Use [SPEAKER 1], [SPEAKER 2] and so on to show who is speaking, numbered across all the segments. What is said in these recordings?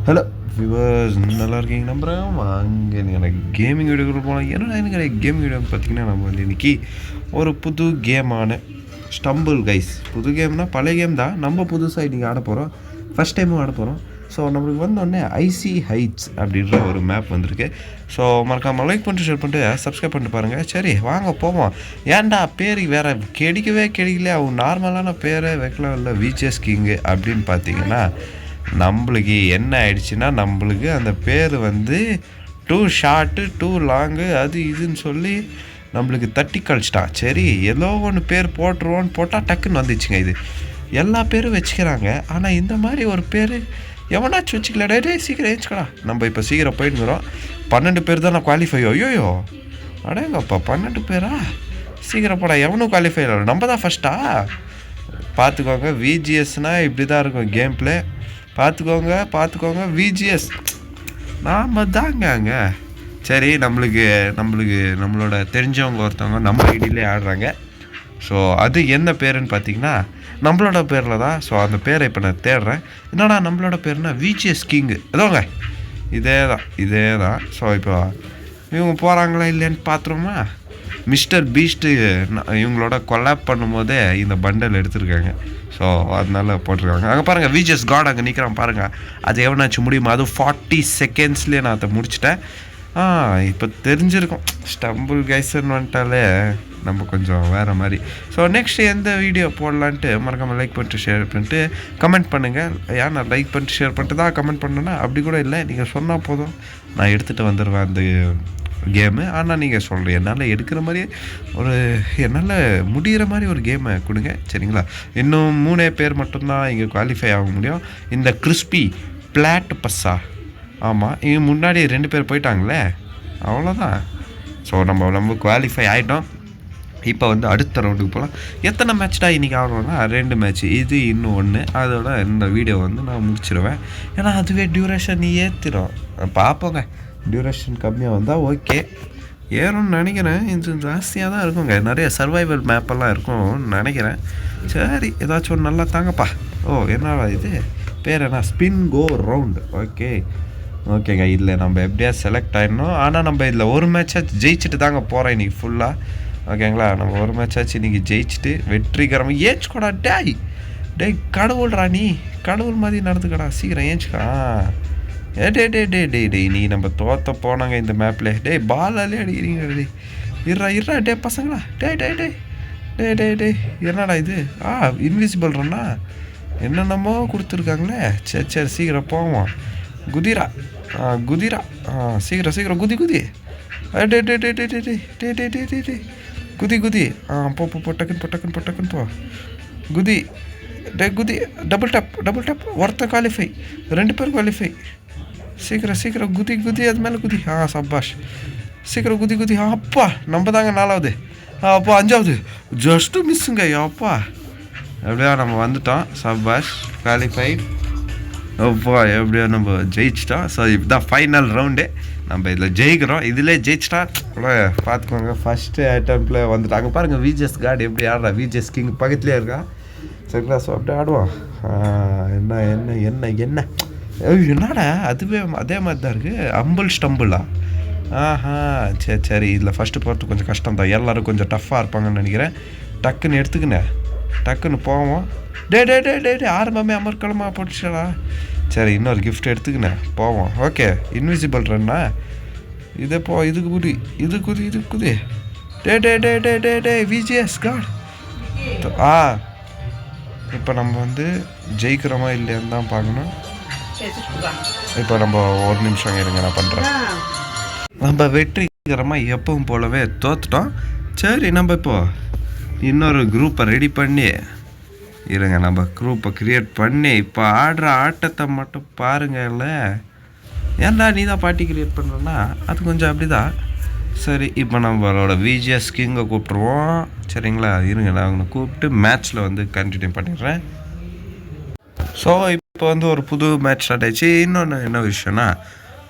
[SPEAKER 1] Hello viewers, நல்லா இருக்கீங்க நம்புகிறேன். வாங்க எனக்கு கேமிங் வீடியோக்குள்ள போகலாம். என்னடா எனக்கு கேமிங் வீடியோ பார்த்தீங்கன்னா, நம்ம வந்து இன்றைக்கி ஒரு புது கேமான ஸ்டம்பிள் கைஸ். புது கேம்னால் பழைய கேம் தான், நம்ம புதுசாக இன்றைக்கி ஆட போகிறோம். ஃபஸ்ட் டைமும் ஆட போகிறோம். ஸோ நம்மளுக்கு வந்தோடனே ஐசி ஹைட்ஸ் அப்படின்ற ஒரு மேப் வந்திருக்கு. ஸோ மறக்காமல் லைக் பண்ணிட்டு ஷேர் பண்ணிட்டு சப்ஸ்கிரைப் பண்ணிட்டு பாருங்கள். சரி வாங்க போவோம். ஏன்டா பேர் வேறு கிடைக்கல, அவங்க நார்மலான பேரை வைக்கலாம் இல்லை விஜிஎஸ் கிங்கு அப்படின்னு பார்த்தீங்கன்னா, நம்மளுக்கு என்ன ஆயிடுச்சுன்னா, நம்மளுக்கு அந்த பேர் வந்து டூ ஷார்ட்டு டூ லாங்கு அது இதுன்னு சொல்லி நம்மளுக்கு தட்டி கழிச்சிட்டான். சரி ஏதோ ஒன்று பேர் போட்டுருவோன்னு போட்டால் டக்குன்னு வந்துச்சுங்க. இது எல்லா பேரும் வச்சுக்கிறாங்க, ஆனால் இந்த மாதிரி ஒரு பேர் எவனாச்சும் வச்சுக்கலடா. டே சீக்கிரம் ஏச்சுக்கடா. நம்ம இப்போ சீக்கிரம் போயிட்டுங்கிறோம். 12 பேர் தான் நான் குவாலிஃபை. ஐயோயோ அடேங்கப்பா 12 பேரா? சீக்கிரம் போடா. எவனும் குவாலிஃபை இல்லை, நம்ம தான் ஃபஸ்ட்டா? பார்த்துக்கோங்க, விஜிஎஸ்னால் இப்படி தான் இருக்கும் கேம் பிளே. பார்த்துக்கோங்க விஜிஎஸ் நாம் தாங்க. சரி நம்மளோட தெரிஞ்சவங்க ஒருத்தவங்க நம்ம ஐடியிலே ஆடுறாங்க. ஸோ அது என்ன பேருன்னு பார்த்தீங்கன்னா நம்மளோட பேரில் தான். ஸோ அந்த பேரை இப்போ நான் தேடுறேன். என்னடா நம்மளோட பேருனா விஜிஎஸ் கிங்கு. ஏதோங்க இதே தான். ஸோ இப்போ இவங்க போகிறாங்களா இல்லைன்னு பார்த்துருமா. மிஸ்டர் பீஸ்ட்டு இவங்களோட கொலாப் பண்ணும்போதே இந்த பண்டல் எடுத்துருக்காங்க. ஸோ அதனால போட்டிருக்காங்க. அங்கே பாருங்கள் விஜிஎஸ் காட் அங்கே நிற்கிறான் பாருங்கள். அது எவனாச்சும் முடியுமா? அதுவும் 40 செகண்ட்ஸ்லேயே நான் அதை முடிச்சிட்டேன். இப்போ தெரிஞ்சிருக்கும் ஸ்டம்பிள் கைஸ்ன்னு வந்துட்டாலே நம்ம கொஞ்சம் வேறு மாதிரி. ஸோ நெக்ஸ்ட் எந்த வீடியோ போடலான்ட்டு மறக்காமல் லைக் பண்ணிட்டு ஷேர் பண்ணிட்டு கமெண்ட் பண்ணுங்கள். ஏன் நான் லைக் பண்ணிட்டு ஷேர் பண்ணிட்டு தான் கமெண்ட் பண்ணேன்னா அப்படி கூட இல்லை, நீங்கள் சொன்னால் போதும் நான் எடுத்துகிட்டு வந்துடுவேன் அந்த கேமு. ஆனால் நீங்கள் சொல்கிறேன் என்னால் எடுக்கிற மாதிரியே என்னால் முடிகிற மாதிரி ஒரு கேமை கொடுங்க சரிங்களா. இன்னும் 3 பேர் மட்டும்தான் இங்கே குவாலிஃபை ஆக முடியும். இந்த கிறிஸ்பி பிளாட் பஸ்ஸா, ஆமாம் இங்கே முன்னாடி 2 பேர் போயிட்டாங்களே, அவ்வளோதான். ஸோ நம்ம குவாலிஃபை ஆகிட்டோம். இப்போ வந்து அடுத்த ரவுண்டுக்கு போகலாம். எத்தனை மேட்ச்டா இன்றைக்கி ஆடுறோன்னா 2 மேட்ச், இது இன்னும் 1. அதோட இந்த வீடியோ வந்து நான் முடிச்சிடுவேன். ஏன்னா அதுவே டியூரேஷன் ஏற்றிடும். பார்ப்போங்க, டியூரேஷன் கம்மியாக வந்தால் ஓகே. ஏறும்னு நினைக்கிறேன். இது ஜாஸ்தியாக தான் இருக்குங்க, நிறைய சர்வைவல் மேப்பெல்லாம் இருக்கும்னு நினைக்கிறேன். சரி ஏதாச்சும் ஒன்று நல்லா தாங்கப்பா. என்னடா இது பேர் என்ன? ஸ்பின் கோ ரவுண்டு. ஓகேங்க. இதில் நம்ம எப்படியா செலக்ட் ஆகிடணும். ஆனால் நம்ம இதில் ஒரு மேட்சாச்சு ஜெயிச்சுட்டு தாங்க போகிறோம் இன்றைக்கி ஃபுல்லாக. ஓகேங்களா, நம்ம ஒரு மேட்சாச்சு இன்றைக்கி ஜெயிச்சுட்டு வெற்றிகரமாக ஏச்சுக்கோடா. டேய் கடவுள்ரா, நீ கடவுள் மாதிரி நடந்துக்கடா. சீக்கிரம் ஏச்சுக்கா. டே நீ நம்ம தோற்ற போனாங்க இந்த மேப்பில். டேய் பாலாலே அடிக்கிறீங்க. இருறா டே பசங்களா. டே என்னடா இது? இன்விசிபிள்றண்ணா என்னென்னமோ கொடுத்துருக்காங்களே. சரி சீக்கிரம் போவோம். குதிரா சீக்கிரம் குதி டே குதி போ டக்குன்னு போ. குதி டபுள் டேப் ஒருத்த குவாலிஃபை, 2 பேர் குவாலிஃபை. சீக்கிரம் குதி அது மேலே குதி. சபாஷ். சீக்கிரம் குதி. அப்பா நம்ம தாங்க 4வது. அப்பா 5வது ஜஸ்ட்டு மிஸ்ஸுங்க. அப்பா எப்படியா நம்ம வந்துட்டோம். சபாஷ் குவாலிஃபை. அப்பா எப்படியோ நம்ம ஜெயிச்சிட்டோம். ஸோ இதுதான் ஃபைனல் ரவுண்டு. நம்ம இதில் ஜெயிக்கிறோம். இதிலே ஜெயிச்சிட்டா பார்த்துக்கோங்க. ஃபஸ்ட்டு அட்டம்ப்டில் வந்துட்டாங்க பாருங்கள். விஜிஎஸ் கார்டு எப்படி ஆடுறா. விஜிஎஸ் கிங் பக்கத்துலேயே இருக்கா சரிங்களா. ஸோ அப்படியே ஆடுவோம். என்ன என்னடா அதுவே அதே மாதிரி தான் இருக்குது. அம்பிள் ஸ்டம்பிளா? சரி இதில் ஃபஸ்ட்டு போகிறது கொஞ்சம் கஷ்டம் தான். எல்லோரும் கொஞ்சம் டஃப்பாக இருப்பாங்கன்னு நினைக்கிறேன். டக்குன்னு எடுத்துக்கினேன், டக்குன்னு போவோம். டே ஆரம்பமே அமர்க்கலமாக போட்டுச்சடா. சரி இன்னொரு கிஃப்ட் எடுத்துக்கினேன் போவோம். ஓகே இன்விசிபிள் ரன்னா இது இதுக்கு குதி. டே விஜிஎஸ் காட். இப்போ நம்ம வந்து ஜெயிக்கிறோமா இல்லையான்னு தான் பார்க்கணும். இப்போ நம்ம ஒரு நிமிஷம் இருங்க, நான் பண்ணுறேன். நம்ம வெற்றிகரமாக எப்பவும் போலவே தோத்துட்டோம். சரி நம்ம இப்போ இன்னொரு குரூப்பை ரெடி பண்ணி இருங்க. நம்ம குரூப்பை க்ரியேட் பண்ணி இப்போ ஆடுற ஆட்டத்தை மட்டும் பாருங்கள்ல. ஏன்டா நீ தான் பார்ட்டி க்ரியேட் பண்ணுறேன்னா அது கொஞ்சம் அப்படி தான். சரி இப்போ நம்மளோட விஜிஎஸ் கிங்கை கூப்பிட்ருவோம் சரிங்களா. இருங்க நான் அவங்களை கூப்பிட்டு மேட்ச்சில் வந்து கண்டினியூ பண்ணிடுறேன். ஸோ இப்போ வந்து ஒரு புது மேட்ச் ஸ்டார்ட் ஆகிடுச்சு. இன்னொன்று என்ன விஷயம்னா,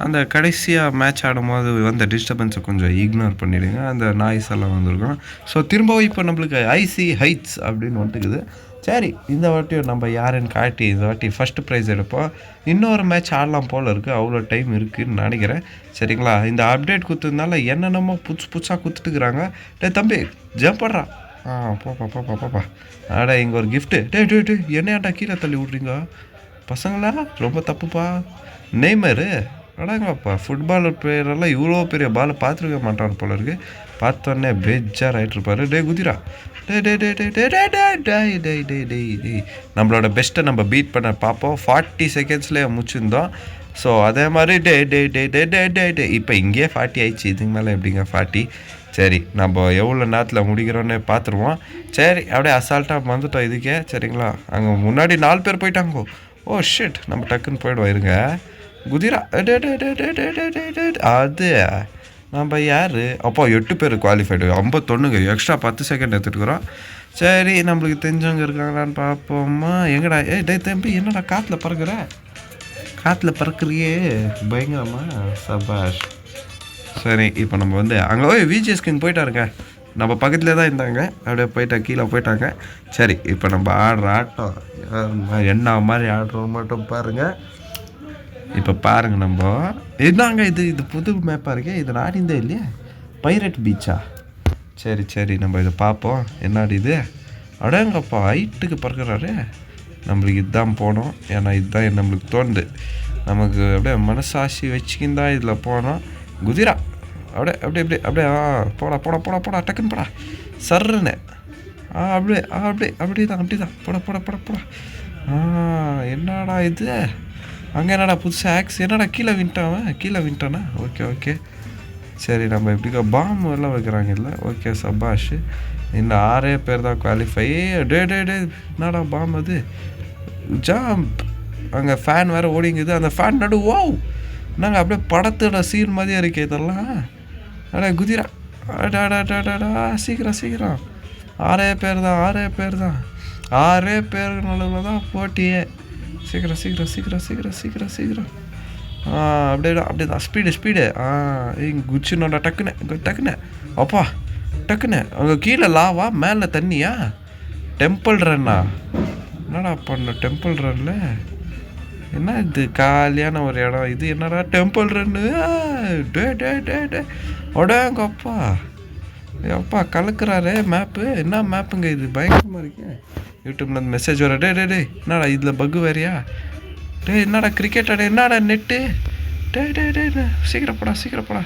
[SPEAKER 1] அந்த கடைசியாக மேட்ச் ஆடும்போது வந்த டிஸ்டர்பன்ஸை கொஞ்சம் இக்னோர் பண்ணிவிடுங்க. அந்த நாய்ஸ் எல்லாம் வந்துருக்கும். ஸோ திரும்பவும் இப்போ நம்மளுக்கு ஐசி ஹைட்ஸ் அப்படின்னு வந்துட்டுக்குது. சரி இந்த வாட்டியும் நம்ம யாருன்னு காட்டி இந்த வாட்டி ஃபஸ்ட்டு ப்ரைஸ் எடுப்போம். இன்னொரு மேட்ச் ஆடலாம் போல் இருக்குது, அவ்வளோ டைம் இருக்குதுன்னு நினைக்கிறேன். சரிங்களா, இந்த அப்டேட் கொடுத்ததுனால என்னென்னமோ புதுசாக கொடுத்துட்டுக்குறாங்க. தம்பி ஜம்ப் பண்ணுறான். போப்பா. ஆடா இங்கே ஒரு கிஃப்ட்டு. டே என்னையாண்டா கீழே தள்ளி விட்றீங்க பசங்களா, ரொம்ப தப்புப்பா. நெய்மரு அடாங்கப்பா, ஃபுட்பால் பிளேயரெல்லாம் இவ்வளோ பெரிய பாலை பார்த்துருக்க மாட்டான் போல இருக்குது. பார்த்தோன்னே பேஜார் ஆகிட்டு இருப்பாரு. குதிரா டே நம்மளோட பெஸ்ட்டை நம்ம பீட் பண்ண பார்ப்போம். 40 செகண்ட்ஸ்லேயே முடிச்சிருந்தோம். ஸோ அதே மாதிரி டே இப்போ இங்கேயே 40 ஆயிடுச்சு. இதுக்கு மேலே எப்படிங்க 40? சரி நம்ம எவ்வளோ நேரத்தில் முடிக்கிறோன்னு பார்த்துருவோம். சரி அப்படியே அசால்ட்டாக வந்துட்டோம் இதுக்கே. சரிங்களா, அங்கே முன்னாடி 4 பேர் போயிட்டாங்கோ. ஓ ஷிட், நம்ம டக்குன்னு போயிடுவோம். இருங்க குதிரா அது நம்ம யார் அப்போ 8 பேர் குவாலிஃபைடு, 51 எக்ஸ்ட்ரா 10 செகண்ட் எடுத்துட்டுக்கிறோம். சரி நம்மளுக்கு தெரிஞ்சவங்க இருக்காங்களான்னு பார்ப்போமா. எங்கடா தம்பி என்னடா காற்றுல பறக்குறியே பயங்கரமா, சபாஷ். சரி இப்போ நம்ம வந்து அங்கே விஜிஎஸ் கிங் போயிட்டாருங்க, நம்ம பக்கத்துலேயே தான் இருந்தாங்க. அப்படியே கீழே போயிட்டாங்க. சரி இப்போ நம்ம ஆடுற ஆட்டம் என்ன மாதிரி ஆடுறோம் மட்டும் பாருங்கள். இப்போ பாருங்கள், நம்ம என்னங்க இது புது மேப்பாக இருக்கே, இது நாடிந்தே இல்லையா? பைரட் பீச்சா? சரி நம்ம இதை பார்ப்போம். என்னாடி இது? அடங்கப்பா ஹைட்டுக்கு பறக்கிறாரு. நம்மளுக்கு இதுதான் போனோம், ஏன்னா இதுதான் நம்மளுக்கு தோணுது. நமக்கு அப்படியே மனசாட்சி வச்சுக்கின்னு தான் இதில் போனோம். குதிரா அப்படியே போடா டக்குன்னு போடா சர்ன்னு அப்படியே தான் போடா. என்னடா இது? அங்கே என்னடா புதுசாக ஆக்ஸ், என்னடா கீழே வின்ட்டானா? ஓகே சரி நம்ம எப்படிக்கா பாம்பு எல்லாம் வைக்கிறாங்கல்ல. ஓகே சபாஷ். இன்னும் 6 பேர் தான் குவாலிஃபை. டே என்னடா பாம்பு அது? ஜம்ப். அங்கே ஃபேன் வேறு ஓடிங்குது. அந்த ஃபேன் ஓவ் நாங்கள் அப்படியே படத்தோட சீன் மாதிரியே இருக்கே இதெல்லாம். குதிரா சீக்கிரம் 6 பேர் தான் 6 பேருனால தான் போட்டியே. சீக்கிரம் அப்படியே தான் ஸ்பீடு. குச்சினோட டக்குன்னு அப்பா டக்குன்னு. அங்கே கீழே லாவா, மேலே தண்ணியா? டெம்பிள் ரன்னா? என்னடா பண்ண டெம்பிள் ரன்ல? என்ன இது காலியான ஒரு இடம் இது? என்னடா டெம்பிள் ரன்னு? டே அப்பா கலக்குறாரு மேப்பு. என்ன மேப்புங்க இது? பயங்கரமாக இருக்கேன். யூடியூப்ல அந்த மெசேஜ் வர. டே என்னடா இதில் பக்கு வேறியா? என்னடா கிரிக்கெட் ஆட, என்னடா நெட்டு? சீக்கிரம் போடா.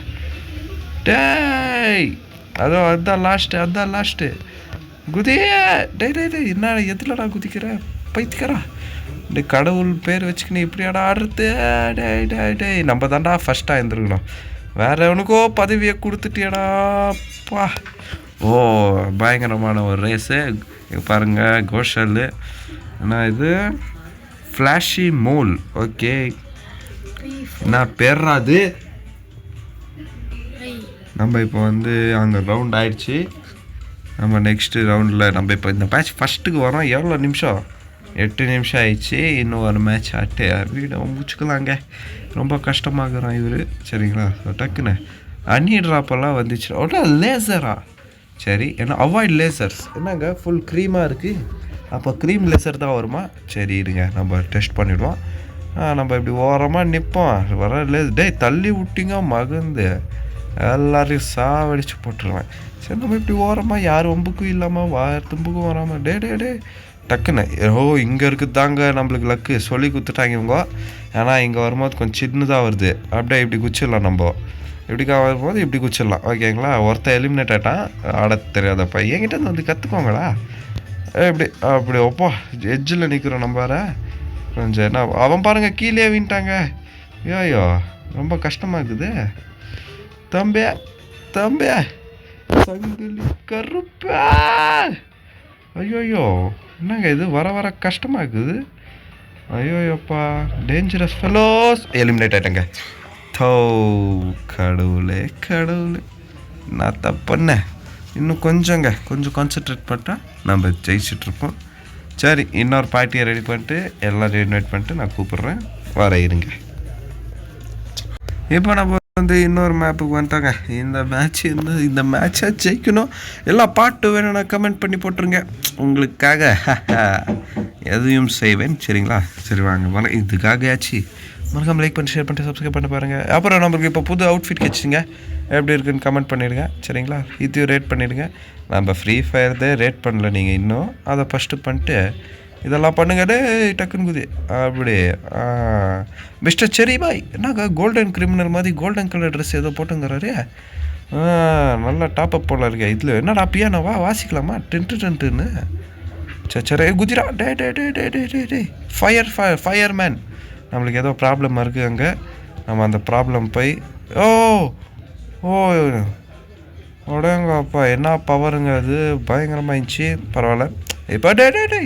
[SPEAKER 1] அதுதான் லாஸ்ட்டு குதிய. என்ன எதுலடா குதிக்கிற பைத்தியக்காரா? கடவுள் பேர் வச்சுக்கின்னு இப்படியாடா ஆடுறது? நம்ம தாண்டா ஃபஸ்ட்டாக இருந்துருக்கணும். வேற எவனுக்கோ பதவியை கொடுத்துட்டியடாப்பா. ஓ பயங்கரமான ஒரு ரேஸு பாருங்க. கோஷல் என்ன இது? Flashy mole. ஓகே என்ன பேர்றாது? நம்ம இப்போ வந்து அங்கே ரவுண்ட் ஆயிடுச்சு. நம்ம நெக்ஸ்ட்டு ரவுண்டில் நம்ம இப்போ இந்த மேட்ச் ஃபஸ்ட்டுக்கு வரோம். எவ்வளோ நிமிஷம்? 8 நிமிஷம் ஆயிடுச்சு. இன்னும் ஒரு மேட்ச் ஆட்டு வீடு முடிச்சுக்கலாங்க. ரொம்ப கஷ்டமாகறான் இவர். சரிங்களா, டக்குன்னு அன்னி ட்ராப்பெல்லாம் வந்துச்சு. ஓட்டா லேசரா? சரி, ஏன்னா அவாய்ட் லேசர்ஸ். என்னங்க ஃபுல் க்ரீமாக இருக்குது, அப்போ க்ரீம் லேசர் தான் வருமா? சரி இருங்க நம்ம டெஸ்ட் பண்ணிவிடுவோம். நம்ம இப்படி ஓரமாக நிற்போம். வர தள்ளி விட்டிங்க மகந்து எல்லாரையும் சாவடிச்சு போட்டுருவேன். சரி நம்ம இப்படி ஓரமாக யார் ஒம்புக்கும் இல்லாமல் தும்புக்கும் வராமல் டே டக்குன்னு இங்கே இருக்குது தாங்க நம்மளுக்கு லக்கு சொல்லி கொடுத்துட்டாங்க இவங்க. ஏன்னா இங்கே வரும்போது கொஞ்சம் சின்னதாக வருது. அப்படியே இப்படி குச்சிடலாம். நம்ம இப்படிக்கா வரும்போது இப்படி குச்சிடலாம். ஓகேங்களா, ஒருத்தர் எலிமினேட் ஆகிட்டான். ஆட தெரியாதப்பா. என்கிட்ட வந்து கற்றுக்கோங்களா? அப்படி ஒப்பா எட்ஜில் நிற்கிறோம் நம்ம. வேற கொஞ்சம் என்ன அவன் பாருங்கள் கீழே வின்ட்டாங்க. ஐயோ ரொம்ப கஷ்டமாக இருக்குது. தம்பியா சங்கிலி கருப்பா. ஐயோயோ என்னங்க இது? வர கஷ்டமாக இருக்குது. ஐயோப்பா டேஞ்சரஸ் ஃபெலோஸ். எலிமினேட் ஆகிட்டேங்க. கடவுளே நான் தப்புன்னேன். இன்னும் கொஞ்சம் கான்சன்ட்ரேட் பண்ணிட்டா நம்ம ஜெயிச்சிட்ருப்போம். சரி இன்னொரு பார்ட்டியை ரெடி பண்ணிட்டு எல்லோரும் இன்வைட் பண்ணிட்டு நான் கூப்பிட்றேன். வர இருங்க. இப்போ நம்ம வந்து இன்னொரு மேப்புக்கு வந்துட்டாங்க. இந்த மேட்சை ஜெயிக்கணும். எல்லாம் பாட்டு வேணும்னா கமெண்ட் பண்ணி போட்டுருங்க. உங்களுக்காக எதையும் செய்வேன். சரிங்களா? சரி வாங்க இதுக்காகயாச்சு மறக்காம லைக் பண்ணி ஷேர் பண்ணிட்டு சப்ஸ்கிரைப் பண்ணி பாருங்கள். அப்புறம் நம்மளுக்கு இப்போ புது அவுட்ஃபிட் கிடச்சிங்க. எப்படி இருக்குன்னு கமெண்ட் பண்ணிடுங்க. சரிங்களா? இதையும் ரேட் பண்ணிவிடுங்க. நம்ம ஃப்ரீ ஃபயர்தே ரேட் பண்ணல, நீங்கள் இன்னும் அதை ஃபஸ்ட்டு பண்ணிட்டு இதெல்லாம் பண்ணுங்க. டக்குன்னு குதி அப்படி மிஸ்டர் செரி பாய் என்னங்க கோல்டன் கிரிமினல் மாதிரி கோல்டன் கலர் ட்ரெஸ் ஏதோ போட்டுங்கிறாரு. நல்லா டாப்அப் போல இருக்கேன். இதில் என்னடா பியானோவா வாசிக்கலாமா? டென்ட்டுன்னு சரி குஜிரா டே ஃபயர் மேன். நம்மளுக்கு ஏதோ ப்ராப்ளம் இருக்குது அங்கே. நம்ம அந்த ப்ராப்ளம் போய் உடங்கப்பா என்ன பவருங்க அது பயங்கரமாக இருந்துச்சு. பரவாயில்ல. இப்போ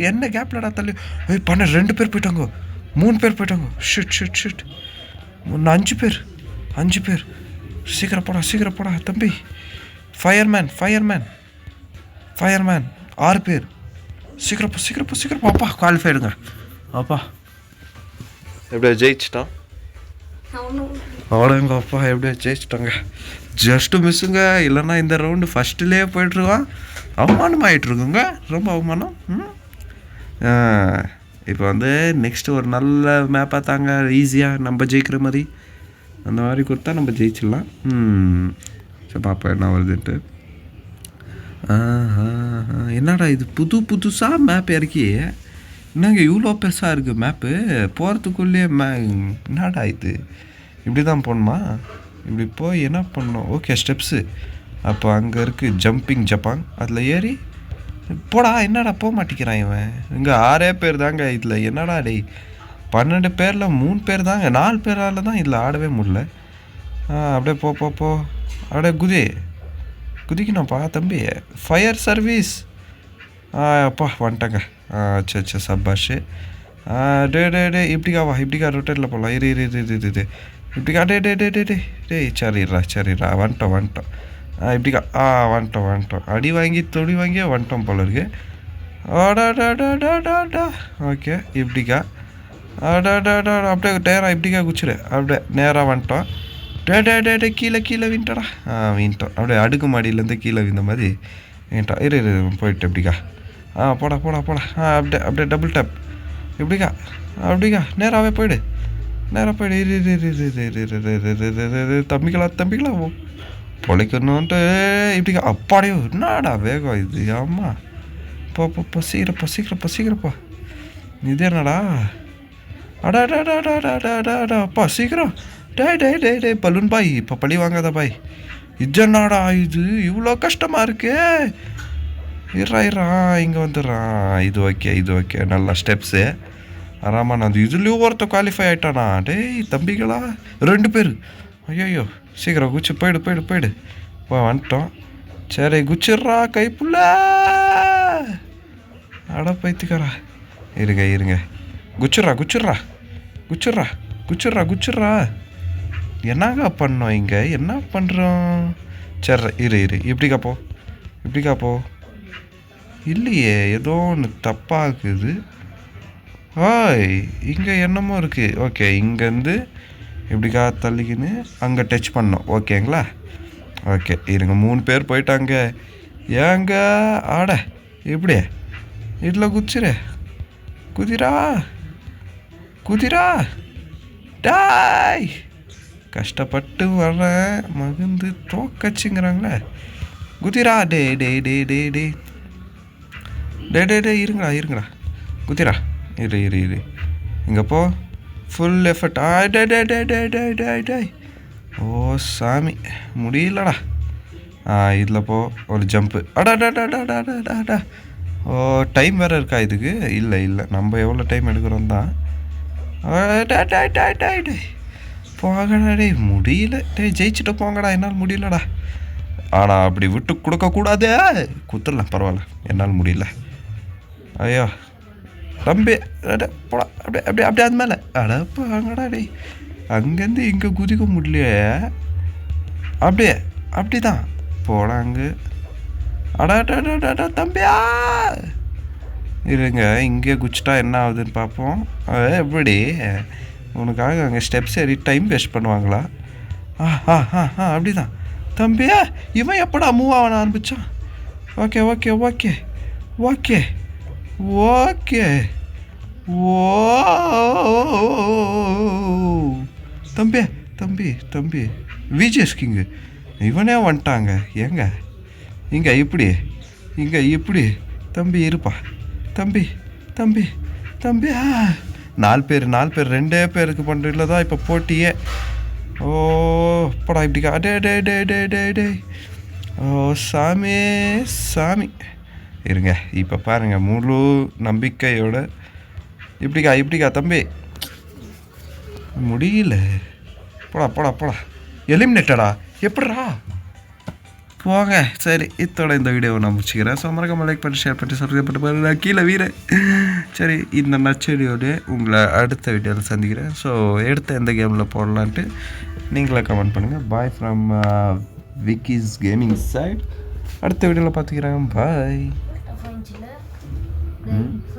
[SPEAKER 1] என்ன கேப்லடா தள்ளி 2 பேர் போயிட்டாங்க, 3 பேர் போயிட்டாங்க. ஷிட் 5 பேர். சீக்கிரம் போடா தம்பி. ஃபயர்மேன் 6 பேர். சீக்கிரம் அப்பா குவாலிஃபைடுங்க. அப்பா எப்படியா ஜெயிச்சிட்டான். அவ்வளோங்க அப்பா எப்படியா ஜெயிச்சிட்டாங்க. ஜஸ்ட்டு மிஸ்ஸுங்க. இல்லைன்னா இந்த ரவுண்டு ஃபஸ்ட்டுலேயே போய்ட்டுருக்கான். அவமானம் ஆகிட்டுருக்குங்க. ரொம்ப அவமானம். இப்போ வந்து நெக்ஸ்ட்டு ஒரு நல்ல மேப்பாக தாங்க, ஈஸியாக நம்ம ஜெயிக்கிற மாதிரி அந்த மாதிரி கொடுத்தா நம்ம ஜெயிச்சிடலாம். சரி பார்ப்போம் என்ன வருதுன்ட்டு. என்னடா இது புதுசாக மேப் இறக்கி என்னங்க இவ்வளோ பெருசாக இருக்குது மேப்பு. போகிறதுக்குள்ளேயே என்னடா இது இப்படி தான் போகணுமா? இப்படி போய் என்ன பண்ணணும்? Okay steps. அப்போ அங்கே இருக்குது ஜம்பிங் ஜப்பான். அதில் ஏறி போடா. என்னடா போக மாட்டேங்கிறான் இவன். இங்கே 6 பேர் தாங்க இதில். என்னடா டேய் 12 பேரில் 3 பேர் தாங்க. 4 பேரால் தான் இதில் ஆடவே முடியல. அப்படியே போ அப்படியே குதிக்கணும்ப்பா தம்பி. Fire service. அப்பா வந்துட்டேங்க. சரி சப்பாஷு. டே இப்படிக்கா ரொட்டேட்டில் போகலாம். இரு இப்படிக்கா டே சரிடா வந்துட்டோம். இப்படிக்கா வந்துட்டோம். அடி வாங்கி தொடி வாங்கி வந்துட்டோம் போல இருக்கு. ஓகே இப்படிக்கா அப்படியே நேராக இப்படிக்கா குச்சிரு. அப்படியே நேராக வந்துட்டோம். டே கீழே வீண்டடா. வீண்டோம். அப்படியே அடுக்கு மாடியிலேருந்து கீழே வீந்த மாதிரி வீண்டோம். இரு போயிட்டு எப்படிக்கா போடா அப்படியே டபுள் டேப். அப்படிக்கா நேராகவே போயிடு. இரு தம்பிகளா பொழைக்கணுன்ட்டு இப்படிக்கா. அப்பாடையோ என்னடா வேகம் இது. ஆமாம் போ சீக்கிரப்பா. இது என்னடா அப்பா சீக்கிரம். டே பலூன் பாய் இப்போ பழி வாங்காத பாய். இது என்னடா இது இவ்வளோ கஷ்டமாக இருக்கு. இறா இங்கே வந்துடுறான். இது ஓகே நல்லா ஸ்டெப்ஸு. ஆமாம் நான் இதுலேயும் ஒருத்தர் குவாலிஃபை ஆகிட்டானா. டேய் தம்பிகளா 2 பேர். ஐயோ சீக்கிரம் குச்சி போயிடு. வந்துட்டோம். சரி குச்சிட்றா கைப்புள்ள. அட பைத்தியக்காரா. இருங்க குச்சிட்றா. என்னங்க பண்ணோம் இங்கே? என்ன பண்ணுறோம்? சரி இரு இப்படிக்கா போ. இல்லையே ஏதோ ஒன்று தப்பாகுது. இங்கே என்னமோ இருக்குது. ஓகே இங்கேருந்து இப்படிக்கா தள்ளிக்கின்னு அங்கே டச் பண்ணோம். ஓகேங்களா? ஓகே இருங்க 3 பேர் போயிட்டாங்க. ஏங்க ஆட இப்படி இதில் குதிரா டாய். கஷ்டப்பட்டு வர்றேன் மகிழ்ந்து தோக்கச்சுங்கிறாங்களே. குதிரா டே இருங்கடா குதிரா. இரு இங்கே போ. Full effort. டே ஓ சாமி முடியலடா. இதில் போ ஒரு ஜம்ப்பு. அடாடாடாடாடாடாடா. ஓ டைம் வேறு இருக்கா இதுக்கு? இல்லை நம்ம எவ்வளோ டைம் எடுக்கிறோம் தான். போங்கடா டே முடியல. ஜெயிச்சுட்டு போங்கடா. என்னால் முடியலடா. ஆனால் அப்படி விட்டு கொடுக்கக்கூடாது. குத்துடலாம் பரவாயில்ல. என்னால் முடியல. ஐயோ தம்பி போடா. அப்படியே அது மேலே அடப்பாங்கடா டே. அங்கேருந்து இங்கே குதிக்க முடியலையே. அப்படி தான் போடாங்க. அடாடா தம்பியா இருங்க. இங்கே குச்சிட்டா என்ன ஆகுதுன்னு பார்ப்போம். எப்படி உனக்காக அங்கே ஸ்டெப்ஸ் ஏறி டைம் வேஸ்ட் பண்ணுவாங்களா? அப்படிதான் தம்பியா. இவன் எப்படா மூவ் ஆகணும் ஆரம்பித்தான்? Okay okay okay okay okay ஓ தம்பி தம்பி தம்பி விஜேஸ் கிங்கு இவனே வந்துட்டாங்க. ஏங்க இங்கே இப்படி தம்பி இருப்பா. தம்பி தம்பி தம்பி 4 பேர் 2 பேருக்கு பண்ணுறதுல தான் இப்போ போட்டியே. ஓ படா இப்படிக்கா டே டே டே டே டே டே ஓ சாமி சாமி. இருங்க இப்போ பாருங்கள் முழு நம்பிக்கையோட இப்படிக்கா தம்பி. முடியல. போடா எலிமினேட்டடா எப்படா போங்க. சரி இதோட இந்த வீடியோவை நான் முடிச்சுக்கிறேன். ஸோ மறக்காம லைக் பண்ணி ஷேர் பண்ணி சப்ஸ்கிரைப் பண்ணி பாருங்க. நான் கீழே வீரேன். சரி இந்த நச்சடியோட உங்களை அடுத்த வீடியோவில் சந்திக்கிறேன். ஸோ எடுத்த எந்த கேமில் போடலான்ட்டு நீங்களே கமெண்ட் பண்ணுங்கள். Bye from Vicky's gaming side. அடுத்த வீடியோவில் பார்த்துக்கிறேன். பாய்.